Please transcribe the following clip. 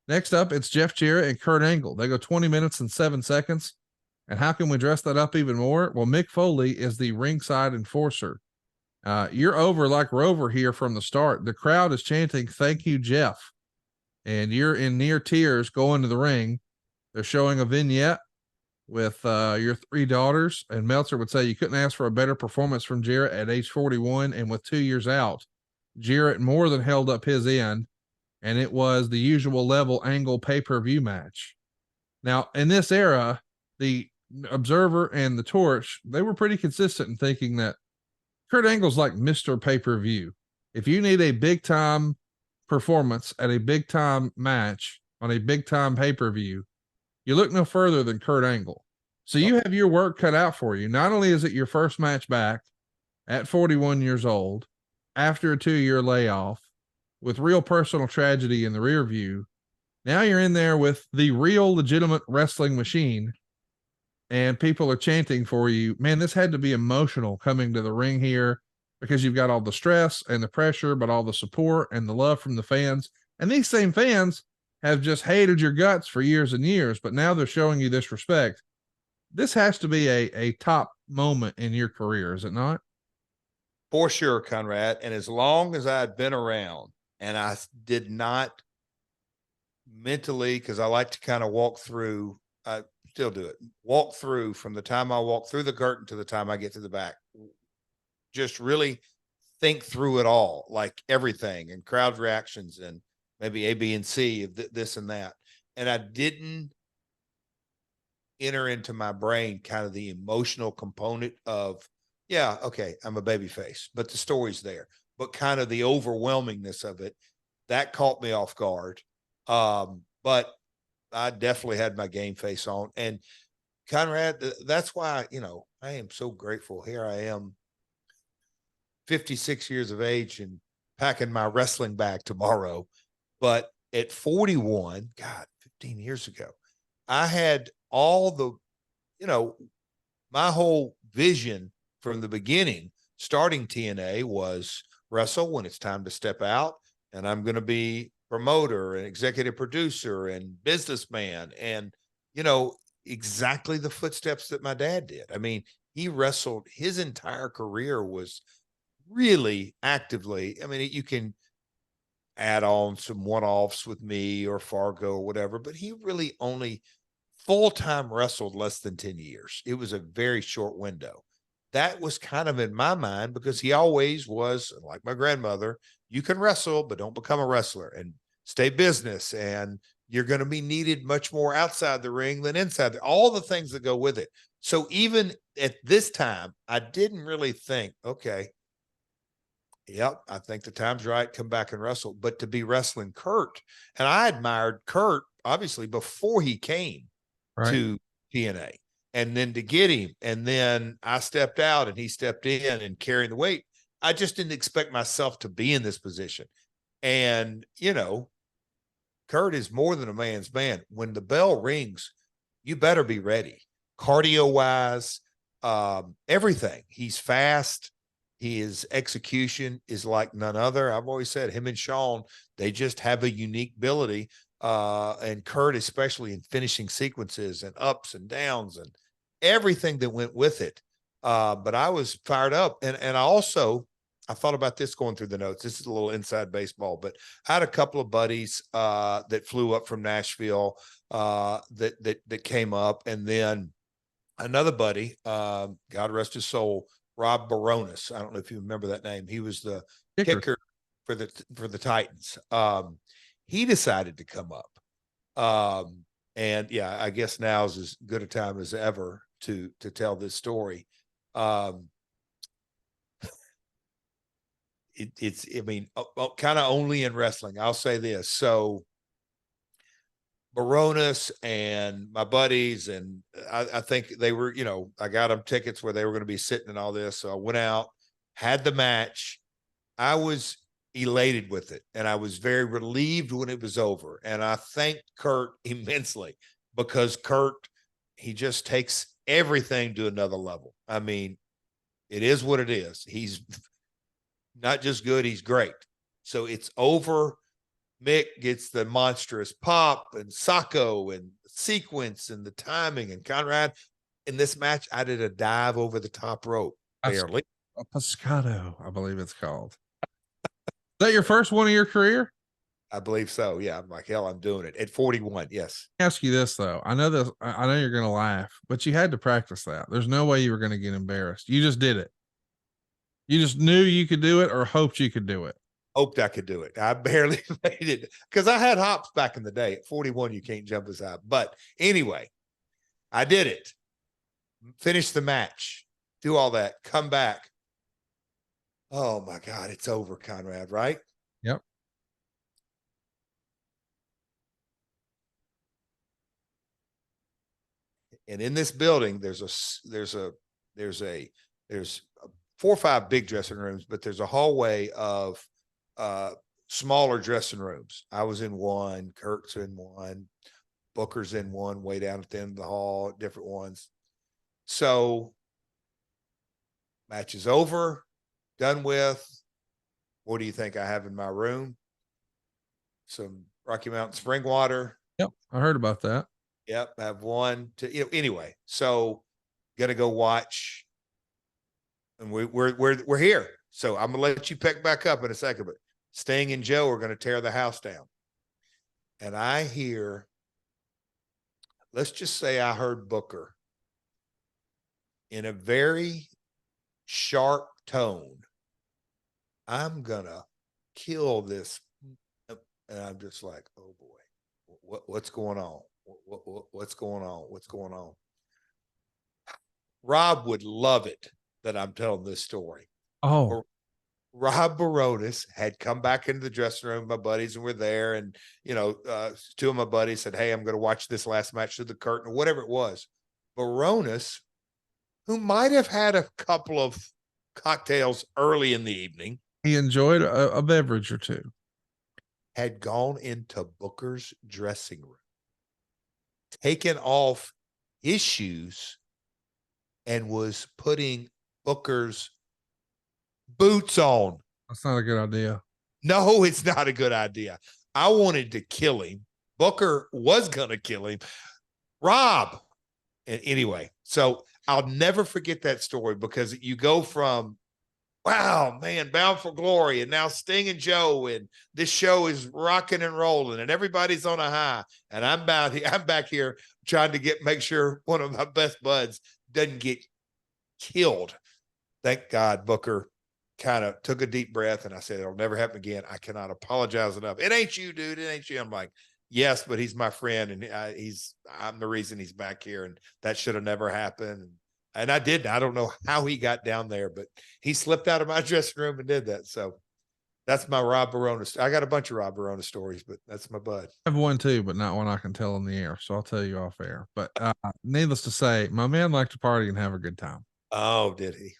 Next up, it's Jeff Jarrett and Kurt Angle. They go 20 minutes and 7 seconds. And how can we dress that up even more? Well, Mick Foley is the ringside enforcer. You're over like Rover here from the start. The crowd is chanting, "Thank you, Jeff." And you're in near tears going to the ring. They're showing a vignette with your 3 daughters. And Meltzer would say you couldn't ask for a better performance from Jarrett at age 41. And with 2 years out, Jarrett more than held up his end. And it was the usual level Angle pay-per-view match. Now, in this era, the Observer and the Torch, they were pretty consistent in thinking that Kurt Angle's like Mr. Pay-per-view. If you need a big-time performance at a big-time match on a big-time pay-per-view, you look no further than Kurt Angle. So you have your work cut out for you. Not only is it your first match back at 41 years old, after a 2-year layoff, with real personal tragedy in the rear view, now you're in there with the real legitimate wrestling machine, and people are chanting for you. Man, this had to be emotional coming to the ring here, because you've got all the stress and the pressure, but all the support and the love from the fans. And these same fans have just hated your guts for years and years, but now they're showing you this respect. This has to be a top moment in your career, is it not? For sure, Conrad. And as long as I had been around, and I did not mentally, because I like to kind of walk through, I still do it, walk through from the time I walk through the curtain to the time I get to the back. Just really think through it all, like everything, and crowd reactions, and maybe A, B, and C of this and that. And I didn't enter into my brain kind of the emotional component of, yeah, okay, I'm a baby face, but the story's there. But kind of the overwhelmingness of it, that caught me off guard. But I definitely had my game face on. And Conrad, that's why, I am so grateful. Here I am, 56 years of age and packing my wrestling bag tomorrow. But at 41, God, 15 years ago, I had all the, my whole vision from the beginning, starting TNA, was wrestle when it's time to step out, and I'm going to be promoter and executive producer and businessman, and exactly the footsteps that my dad did. I mean, he wrestled, his entire career was really actively. I mean, you can add on some one-offs with me or Fargo or whatever, but he really only full-time wrestled less than 10 years. It was a very short window. That was kind of in my mind, because he always was, like my grandmother, you can wrestle, but don't become a wrestler, and stay business. And you're going to be needed much more outside the ring than inside, all the things that go with it. So even at this time, I didn't really think, okay, yep, I think the time's right, come back and wrestle. But to be wrestling Kurt, and I admired Kurt, obviously, before he came to TNA. And then to get him, and then I stepped out and he stepped in and carrying the weight. I just didn't expect myself to be in this position. And, Kurt is more than a man's man. When the bell rings, you better be ready. Cardio wise, everything. He's fast. His execution is like none other. I've always said him and Sean, they just have a unique ability. And Kurt, especially in finishing sequences and ups and downs and everything that went with it. But I was fired up. And I thought about this going through the notes. This is a little inside baseball, but I had a couple of buddies that flew up from Nashville that came up. And then another buddy, God rest his soul, Rob Baronis. I don't know if you remember that name. He was the kicker for the Titans. He decided to come up. And yeah, I guess now is as good a time as ever to tell this story. It's kind of only in wrestling. I'll say this. So Baronis and my buddies, and I think they were, I got them tickets where they were going to be sitting and all this. So I went out, had the match. I was elated with it, and I was very relieved when it was over. And I thanked Kurt immensely, because Kurt, he just takes everything to another level. I mean, it is what it is. He's not just good, he's great. So it's over. Mick gets the monstrous pop and Sacco and sequence and the timing. And Conrad, in this match, I did a dive over the top rope, barely. A Pescado, I believe it's called. Is that your first one of your career? I believe so. Yeah. I'm like, hell, I'm doing it at 41. Yes. Ask you this though. I know this. I know you're going to laugh, but you had to practice that. There's no way you were going to get embarrassed. You just did it. You just knew you could do it or hoped you could do it. Hoped I could do it. I barely made it because I had hops back in the day. At 41, you can't jump as high. But anyway, I did it. Finish the match. Do all that. Come back. Oh my God, it's over, Conrad, right? Yep. And in this building, there's 4 or 5 big dressing rooms, but there's a hallway of smaller dressing rooms. I was in one, Kurt's in one, Booker's in one, way down at the end of the hall, different ones. So match is over, done with. What do you think I have in my room? Some Rocky Mountain spring water. Yep. I heard about that. Yep. I have one to, anyway, so gonna go watch. And we're here. So I'm gonna let you pick back up in a second, but Sting and Joe are gonna tear the house down. And I hear, let's just say I heard Booker in a very sharp tone, I'm gonna kill this. And I'm just like, oh boy, what's going on? What's going on? What's going on? Rob would love it that I'm telling this story. Oh, Rob Baronis had come back into the dressing room. My buddies were there, and 2 of my buddies said, "Hey, I'm going to watch this last match through the curtain," or whatever it was. Baronis, who might have had a couple of cocktails early in the evening, he enjoyed a beverage or two, had gone into Booker's dressing room, taken off his shoes, and was putting Booker's boots on. That's not a good idea. No, it's not a good idea. I wanted to kill him. Booker was going to kill him. Rob. And anyway, so I'll never forget that story because you go from, wow, man, Bound for Glory, and now Sting and Joe, and this show is rocking and rolling, and everybody's on a high. And I'm back here trying to make sure one of my best buds doesn't get killed. Thank God Booker kind of took a deep breath, and I said, it'll never happen again. I cannot apologize enough. It ain't you, dude. It ain't you. I'm like, yes, but he's my friend, and I'm the reason he's back here, and that should have never happened. And I didn't. I don't know how he got down there, but he slipped out of my dressing room and did that. So that's my Rob Barona. I got a bunch of Rob Barona stories, but that's my bud. I have one too, but not one I can tell in the air. So I'll tell you off air. But needless to say, my man liked to party and have a good time. Oh, did he?